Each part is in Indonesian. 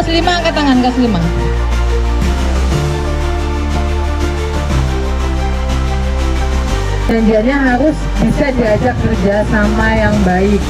Kelas 5 angkat tangan, kelas 5. Janjiannya harus bisa diajak kerja sama yang baik.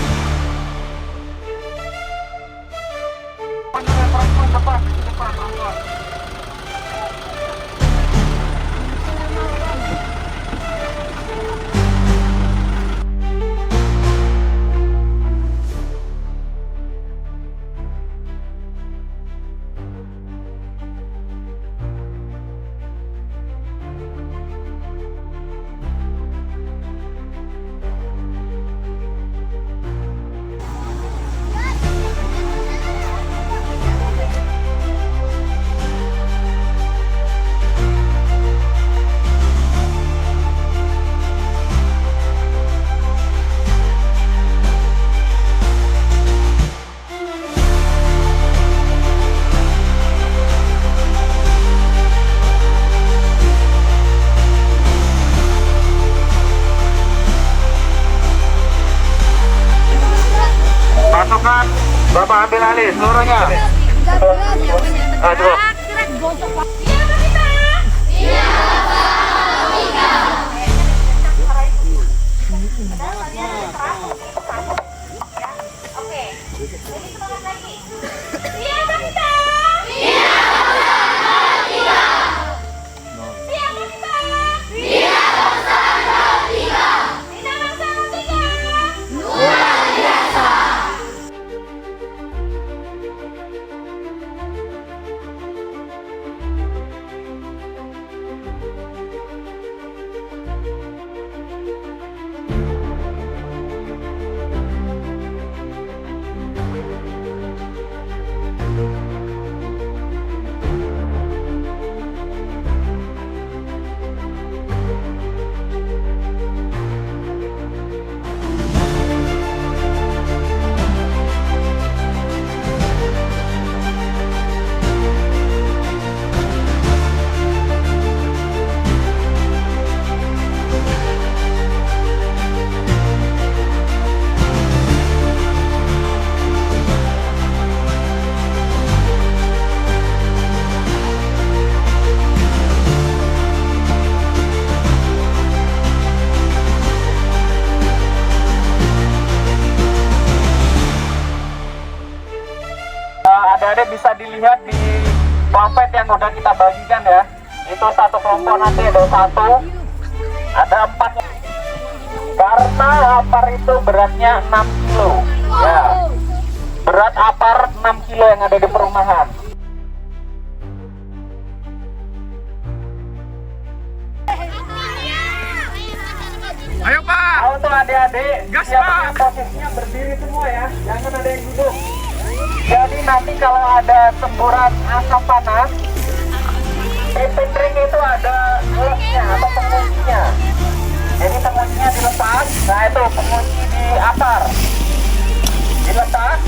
Pasukan, Bapak ambil alih seluruhnya. Aduh. Adik-adik bisa dilihat di pamflet yang udah kita bagikan ya. Itu satu kelompok nanti ada 1, ada 4. Karena apar itu beratnya 6 kilo. Ya. Berat apar 6 kilo yang ada di perumahan. Ayo Pak. Untuk adik-adik, Gas, siapnya Pak. posisinya berdiri semua ya. Jangan ada yang duduk. Jadi nanti kalau ada semburan asap panas, pimpin ring itu ada lesnya atau penguncinya. Jadi penguncinya dilepas, nah itu pengunci di apar. Dilepas.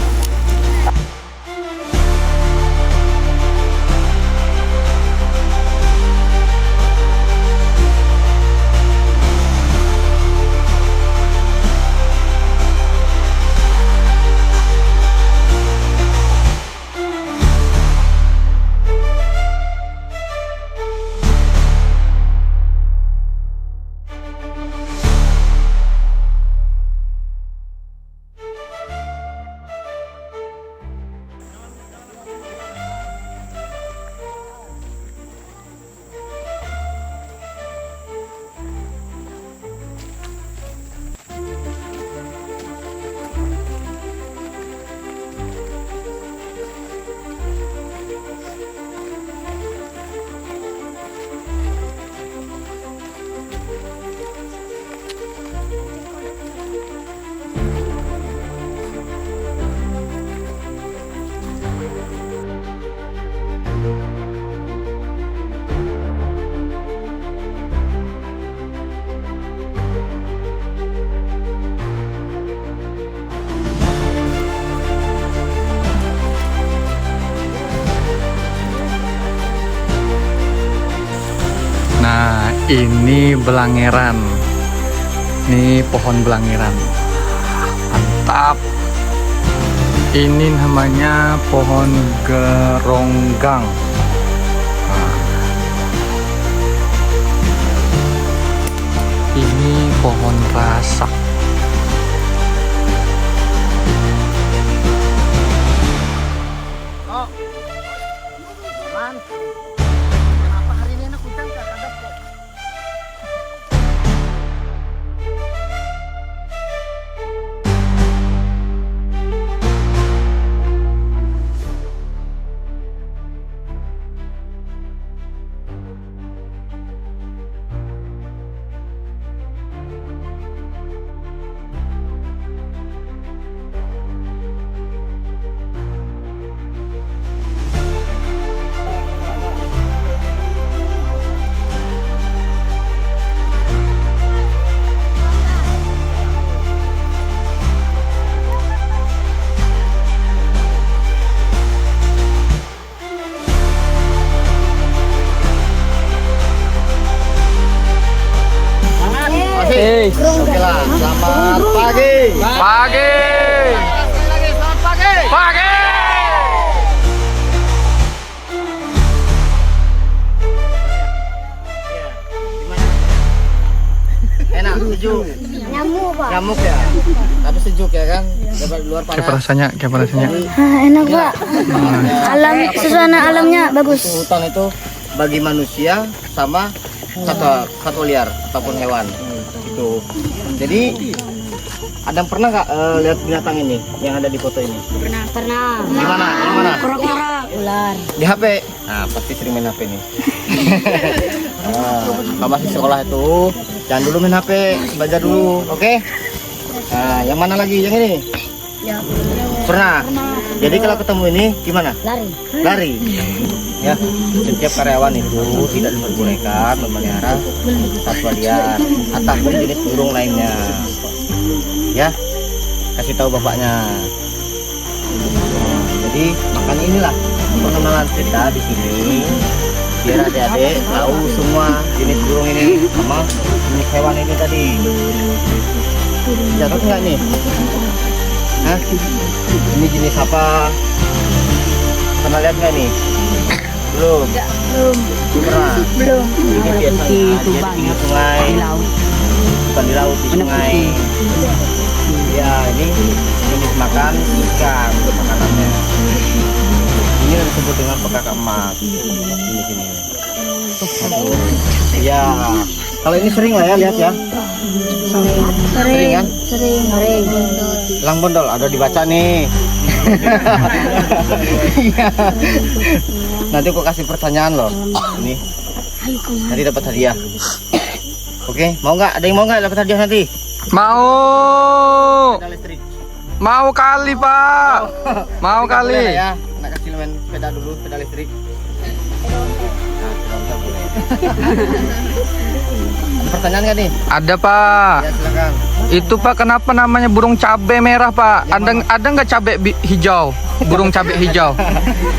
Nah, ini belangeran. Ini pohon belangeran. Mantap. Ini namanya pohon geronggang. Nah, ini pohon rasak. Oke lah, selamat pagi. Pagi. Selamat pagi. Pagi. Enak, sejuk. Nyamuk, Pak. Nyamuk ya, tapi sejuk ya kan. Dapat luar Kayak panas. rasanya, kayak rasanya. Enak, Pak. Alam, suasana alamnya bagus. Hutan itu bagi manusia sama satwa liar ataupun hewan. Itu. Jadi Adam pernah nggak lihat binatang ini yang ada di foto ini? Pernah. Di mana? Di mana? Kura-kura, ular. Di HP. Nah, pasti sering main HP nih. Kalau masih sekolah itu jangan dulu main HP, belajar dulu, oke? Nah, yang mana lagi? Yang ini? Ya. Pernah. Jadi kalau ketemu ini gimana? Lari. Lari. Ya, setiap karyawan itu tidak diperbolehkan memelihara satwa liar ataupun jenis burung lainnya. Ya, kasih tahu bapaknya. Nah, jadi makanya inilah pengenalan kita di sini biar adik-adik tahu semua jenis burung ini sama jenis hewan ini tadi. Jatuh nggak nih? Hah? Ini jenis apa? Pernah lihat nggak nih? Belum. Pernah. Ini biasanya dia di pinggir sungai. Bukan di laut, di sungai. Ya, ini jenis makan ikan untuk makanannya. Ini yang disebut dengan pekak emas. Ini sini. Ya, kalau ini sering lah ya lihat ya. Sering kan? Sering. Elang bondol ada dibaca nih. Iya. Nanti aku kasih pertanyaan loh. Ini. Nanti dapat hadiah. Oke, mau nggak? Ada yang mau nggak dapat hadiah nanti? Mau. Sepeda listrik. Mau kali, Pak. Mau Boleh kali. nggak ya? Nak kasih main sepeda dulu, sepeda listrik. Nah, sepeda motor boleh. Ada pertanyaan nggak nih? Ada, Pak. Ya silakan. Itu, Pak, kenapa namanya burung cabe merah, Pak? Ada nggak cabe hijau? Burung cabe hijau.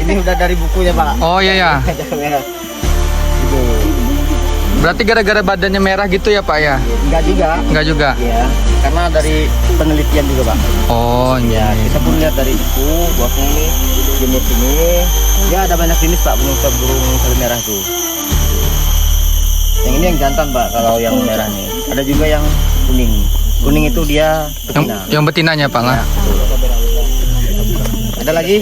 Ini udah dari bukunya Pak. Oh iya ya. Merah. Gitu. Berarti gara-gara badannya merah gitu ya, Pak ya? Enggak juga. Enggak juga. Ya, karena dari penelitian juga Pak. Oh Ya, iya. kita pun lihat dari buku bahwa ini jenis ini ya ada banyak jenis Pak burung cabe merah tuh. Yang ini yang jantan Pak, kalau yang merah nih. Ada juga yang kuning. Kuning itu dia betina. Yang betinanya, Pak lah. Ya, betul. Ada lagi?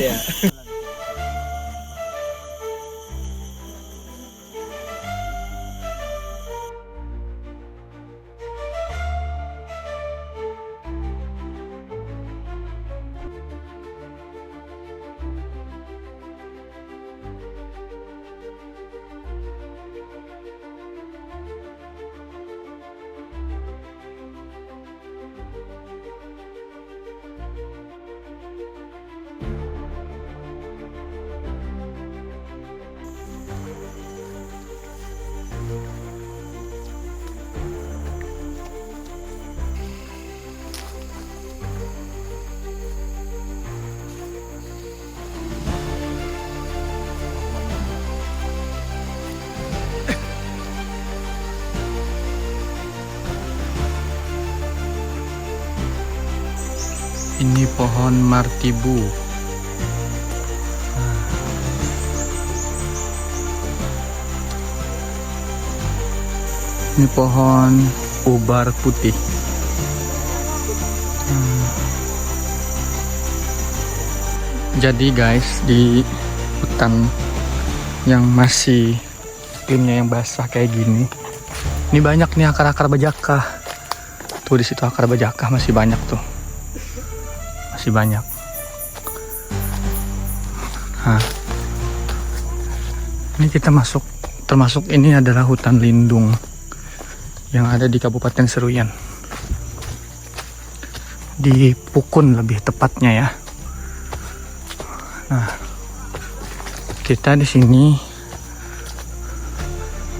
Ini pohon martibu. Ini pohon ubar putih. Jadi guys, di hutan yang masih iklimnya yang basah kayak gini, ini banyak nih akar-akar bajakah. Tuh di situ akar bajakah masih banyak tuh, masih banyak. Nah, ini kita masuk, termasuk ini adalah hutan lindung yang ada di Kabupaten Seruyan, di Pukun lebih tepatnya ya. Nah, kita di sini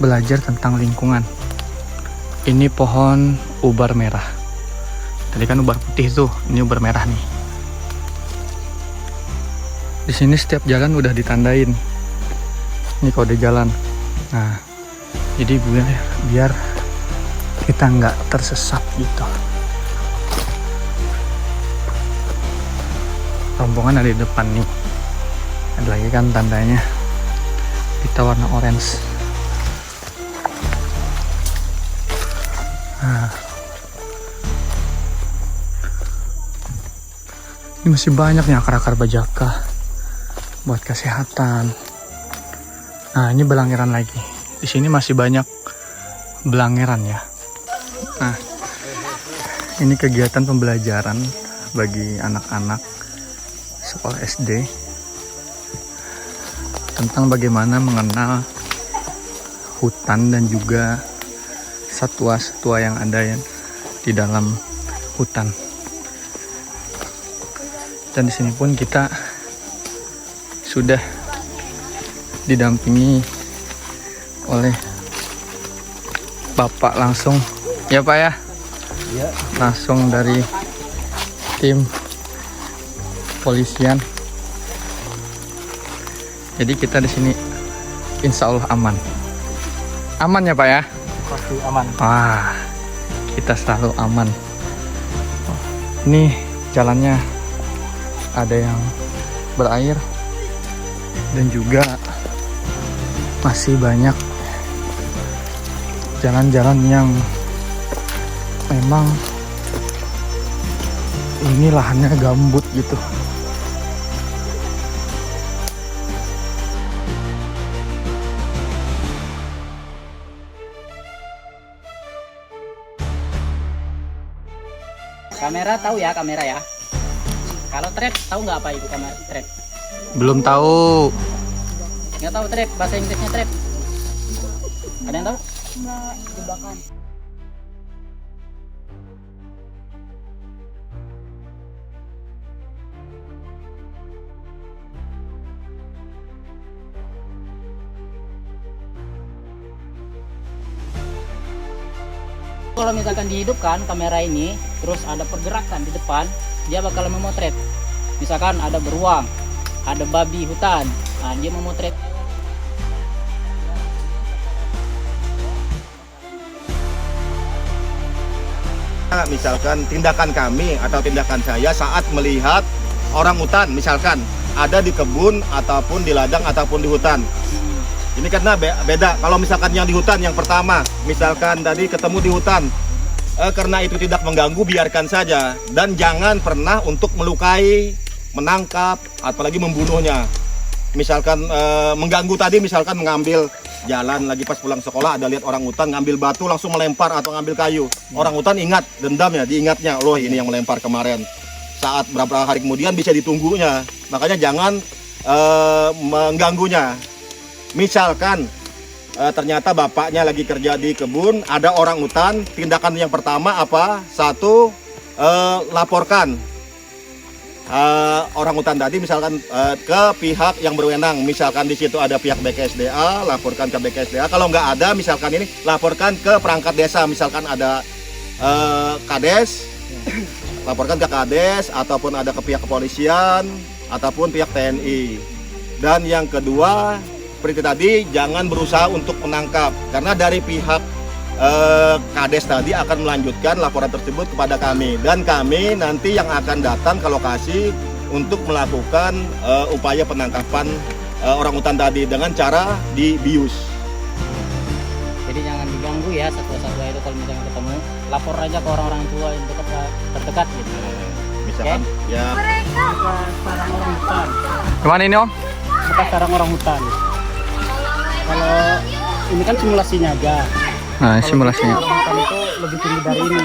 belajar tentang lingkungan. Ini pohon ubar merah. Tadi kan ubar putih tuh, ini ubar merah nih. Di sini setiap jalan udah ditandain. Ini kode jalan. Nah, jadi biar kita nggak tersesat gitu. Rombongan ada di depan nih. Ada lagi kan tandanya, kita warna orange. Nah, ini masih banyak nih akar-akar bajakah buat kesehatan. Nah, ini belangeran lagi. Di sini masih banyak belangeran ya. Nah, ini kegiatan pembelajaran bagi anak-anak sekolah SD tentang bagaimana mengenal hutan dan juga satwa-satwa yang ada ya di dalam hutan. Dan di sini pun kita sudah didampingi oleh Bapak langsung ya Pak ya? Iya. Langsung dari tim polisian. Jadi kita di sini insya Allah aman. Aman ya Pak ya? Pasti aman. Wah, kita selalu aman. Ini jalannya ada yang berair dan juga masih banyak jalan-jalan yang memang ini lahannya gambut gitu. Kamera tahu ya, kamera ya. Kalau trap tahu nggak apa itu kamera trap? Belum tahu. Nggak tahu trap, bahasa Inggrisnya trap. Ada yang tahu? Jebakan. Kalau misalkan dihidupkan kamera ini, terus ada pergerakan di depan, dia bakal memotret. Misalkan ada beruang, ada babi hutan, nah dia memotret. Misalkan tindakan kami atau tindakan saya saat melihat orang hutan, misalkan ada di kebun ataupun di ladang ataupun di hutan. Ini karena beda. Kalau misalkan yang di hutan yang pertama, misalkan tadi ketemu di hutan, karena itu tidak mengganggu, biarkan saja. Dan jangan pernah untuk melukai, menangkap, apalagi membunuhnya. Misalkan mengganggu tadi, misalkan mengambil jalan lagi pas pulang sekolah, ada lihat orang hutan ngambil batu langsung melempar atau ngambil kayu. Orang hutan ingat, dendam ya, diingatnya, loh ini yang melempar kemarin. Saat beberapa hari kemudian bisa ditunggunya. Makanya jangan mengganggunya. Misalkan ternyata bapaknya lagi kerja di kebun, ada orang hutan, tindakan yang pertama apa? Satu, laporkan orang hutan tadi misalkan ke pihak yang berwenang. Misalkan di situ ada pihak BKSDA, laporkan ke BKSDA. Kalau nggak ada, misalkan ini laporkan ke perangkat desa. Misalkan ada Kades, laporkan ke Kades, ataupun ada ke pihak kepolisian, ataupun pihak TNI. Dan yang kedua, seperti tadi, jangan berusaha untuk menangkap, karena dari pihak Kades tadi akan melanjutkan laporan tersebut kepada kami, dan kami nanti yang akan datang ke lokasi untuk melakukan upaya penangkapan orang hutan tadi dengan cara dibius. Jadi jangan diganggu ganggu ya satwa-satwa itu kalau misalnya ketemu, lapor aja ke orang-orang tua yang terdekat gitu. Misalkan ya Bekas sarang orang hutan. Gimana ini Om? Bekas sarang orang hutan. Kalau ini kan simulasinya aja. Nah, Kalau simulasinya. sarang orang hutan itu lebih tinggi dari ini.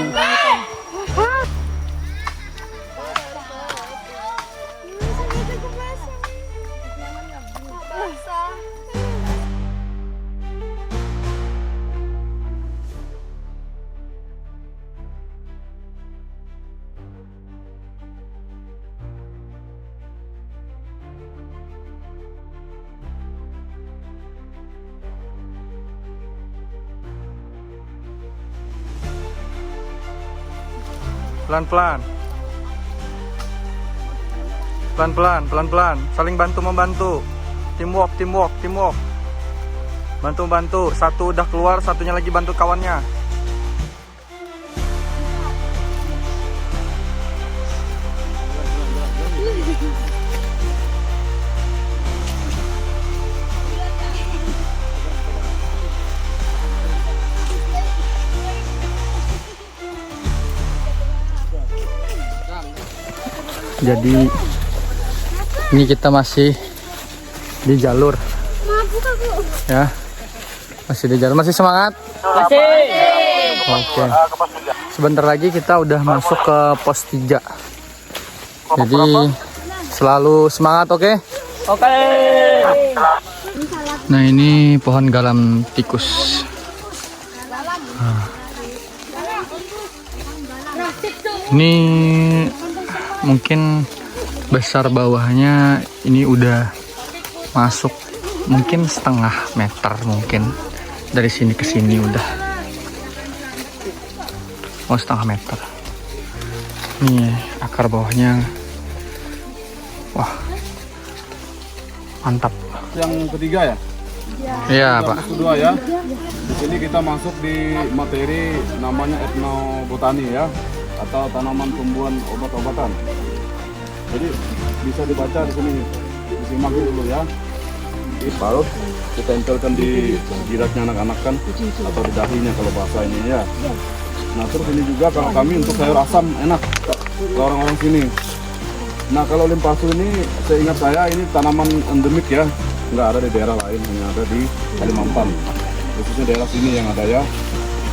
Pelan-pelan. Pelan-pelan, pelan-pelan. Saling bantu-membantu. Teamwork, teamwork, teamwork. Bantu-bantu. Satu udah keluar, satunya lagi bantu kawannya. Jadi ini kita masih di jalur ya, masih di jalur, masih semangat? Masih. Oke. Sebentar lagi kita udah masuk ke pos 3. Jadi selalu semangat, oke? Oke. Nah ini pohon galam tikus. Ini mungkin besar bawahnya ini udah masuk mungkin setengah meter, mungkin dari sini ke sini udah setengah meter. Nih akar bawahnya, wah mantap. Yang ketiga ya? Iya Pak. Kedua ya. Di sini kita masuk di materi namanya etnobotani ya, atau tanaman tumbuhan obat-obatan. Jadi bisa dibaca di sini, disimak dulu ya. Diparut, kita tempelkan di jidatnya anak-anak kan, atau di dahinya kalau bahasa ini ya. Nah terus ini juga kalau kami untuk sayur asam enak ke orang-orang sini. Nah kalau limpasu ini seingat saya ini tanaman endemik ya, nggak ada di daerah lain, hanya ada di Kalimantan, khususnya daerah sini yang ada ya.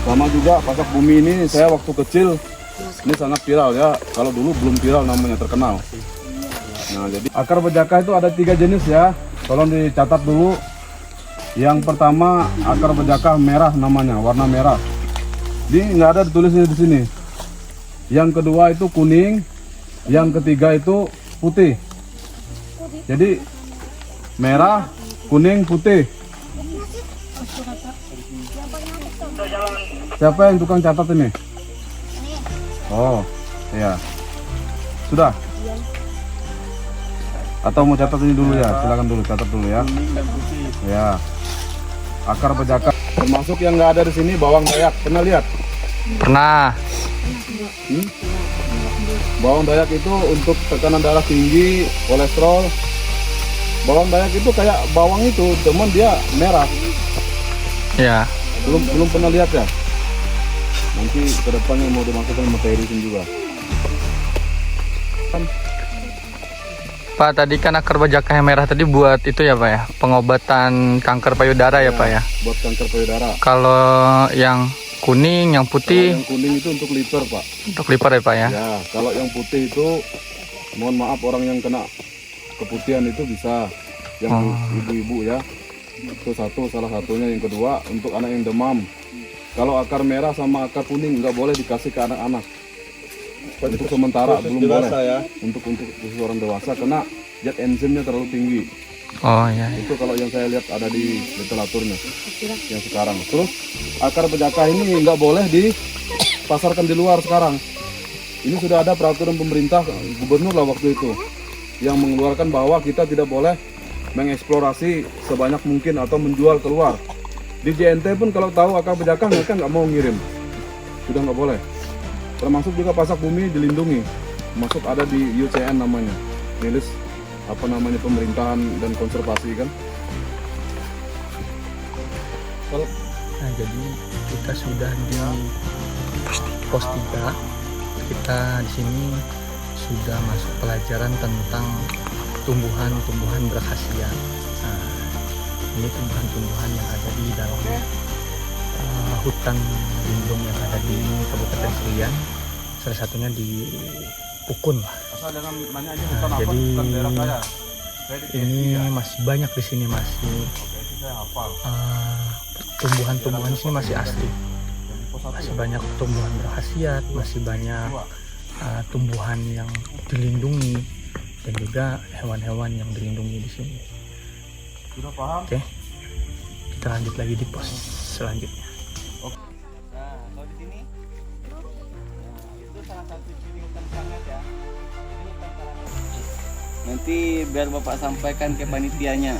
Sama juga pasak bumi ini saya waktu kecil ini sangat viral ya, kalau dulu belum viral namanya, terkenal. Nah jadi akar bejaka itu ada 3 jenis ya, tolong dicatat dulu. Yang pertama akar bejaka merah namanya, warna merah. Ini nggak ada ditulisnya di sini. Yang kedua itu kuning, yang ketiga itu putih. Jadi merah, kuning, putih. Siapa yang tukang catat ini? Oh, iya. Sudah? Atau mau catat ini dulu ya? Silakan dulu, catat dulu ya. Ya. Akar bejaka. Termasuk yang nggak ada di sini bawang dayak. Pernah lihat? Pernah. Bawang dayak itu untuk tekanan darah tinggi, kolesterol. Bawang dayak itu kayak bawang itu, cuman dia merah. Ya. Belum pernah lihat ya? Nanti kedepannya mau dimasukkan materi sini juga. Pak, tadi kan akar bejaka yang merah tadi buat itu ya Pak ya, pengobatan kanker payudara ya Pak ya. Buat kanker payudara. Kalau yang kuning, yang putih, Yang kuning itu untuk liver Pak. untuk liver ya Pak ya. Ya, kalau yang putih itu, mohon maaf orang yang kena keputihan itu bisa, yang ibu-ibu ya. Itu salah satunya. Yang kedua untuk anak yang demam. Kalau akar merah sama akar kuning nggak boleh dikasih ke anak-anak. Untuk sementara belum boleh. ya. Untuk khusus orang dewasa karena zat enzimnya terlalu tinggi. Oh iya. Itu kalau yang saya lihat ada di literaturnya yang sekarang. Terus akar bejaka ini nggak boleh dipasarkan di luar sekarang. Ini sudah ada peraturan pemerintah, gubernur lah waktu itu, yang mengeluarkan bahwa kita tidak boleh mengeksplorasi sebanyak mungkin atau menjual keluar. Di JNT pun kalau tahu akar bejaka mereka nggak mau ngirim, sudah nggak boleh. Termasuk juga pasak bumi dilindungi, masuk ada di UCN namanya, milis apa namanya pemerintahan dan konservasi kan. Nah, jadi kita sudah di pos 3. Kita di sini sudah masuk pelajaran tentang tumbuhan-tumbuhan berkhasiat. Nah, ini tumbuhan-tumbuhan yang ada di dalam hutan lindung yang ada di Kabupaten Serian. Salah satunya di Ukun lah. Asal jangan nanya aja Nah, hutan apa, jadi hutan daerah saya. Saya di ini ya. masih banyak di sini, masih Oke, itu saya hafal. tumbuhan-tumbuhan di sini masih asli. Yang pos 1 Masih ya? banyak tumbuhan berkhasiat, masih banyak tumbuhan yang dilindungi dan juga hewan-hewan yang dilindungi di sini. Sudah paham? Oke, kita lanjut lagi di pos selanjutnya. Nah, kalau di sini, nah, itu salah satu ciri hutan sangat ya. Ini hutan karangan. Nanti biar Bapak sampaikan ke panitianya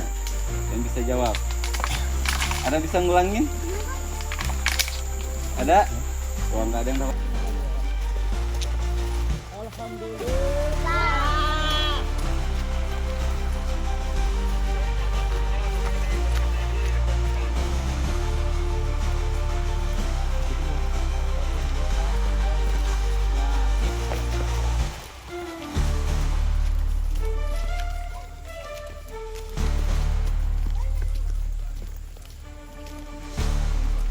yang bisa jawab. Ada bisa ngulangin? Ada? Wah, nggak ada yang dapat.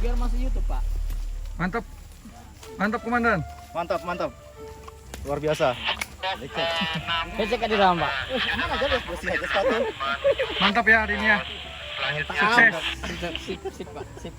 Biar masuk YouTube, Pak. Mantap, mantap komandan. Mantap, mantap. Luar biasa. Becek di dalam, Pak. Mantap ya hari ini ya. Sukses. Sip, Pak. Sip.